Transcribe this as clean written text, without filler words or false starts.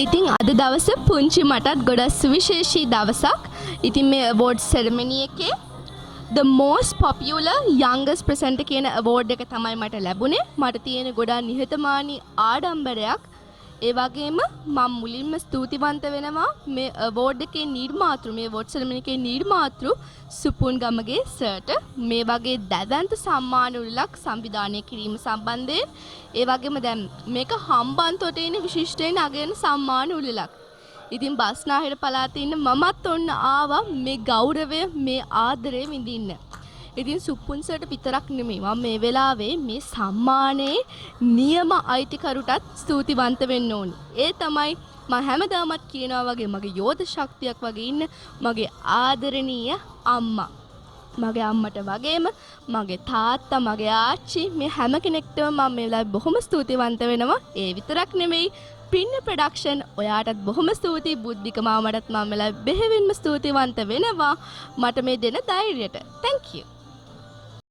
ඉතින් අද දවසේ පුංචි මටත් ගොඩක් සුවිශේෂී දවසක්. ඉතින් මේ award ceremony එකේ the most popular youngest presenter කියන award එක තමයි මට ලැබුණේ. මට තියෙන ගොඩක් නිහතමානී ආඩම්බරයක්. ඒ වගේම මම මුලින්ම ස්තුතිවන්ත වෙනවා මේ award එකේ නිර්මාතෘ මේ award ceremony එකේ නිර්මාතෘ සුපුන් ගමගේ සර්ට මේ වගේ දැවැන්ත සම්මාන උළෙලක් සංවිධානය කිරීම සම්බන්ධයෙන් ඒ වගේම දැන් මේක හම්බන්තොට ඉන්න විශිෂ්ටයෙන් අගයන සම්මාන උළෙලක්. ඉතින් බස්නාහිර පළාතේ ඉන්න මමත් ඔන්න ආවා මේ ගෞරවය මේ ආදරය විඳින්න. ඉතින් සුප්පුන් සර්ට විතරක් නෙමෙයි මම මේ වෙලාවේ මේ සම්මානයේ නියම අයිතිකරුටත් ස්තුතිවන්ත වෙන්න ඕනි. ඒ තමයි මම හැමදාමත් කියනවා වගේ මගේ යෝධ ශක්තියක් වගේ ඉන්න මගේ ආදරණීය අම්මා. මගේ අම්මට වගේම මගේ තාත්තා මගේ ආච්චි මේ හැම කෙනෙක්ටම මම මේ වෙලාවේ බොහොම ස්තුතිවන්ත වෙනවා. ඒ විතරක් නෙමෙයි පින්න ප්‍රොඩක්ෂන් ඔයාටත් බොහොම ස්තුතියි බුද්ධික මාමටත් මම වෙලාවේ බෙහෙවින්ම ස්තුතිවන්ත වෙනවා මට මේ දෙන ධෛර්යයට. thank you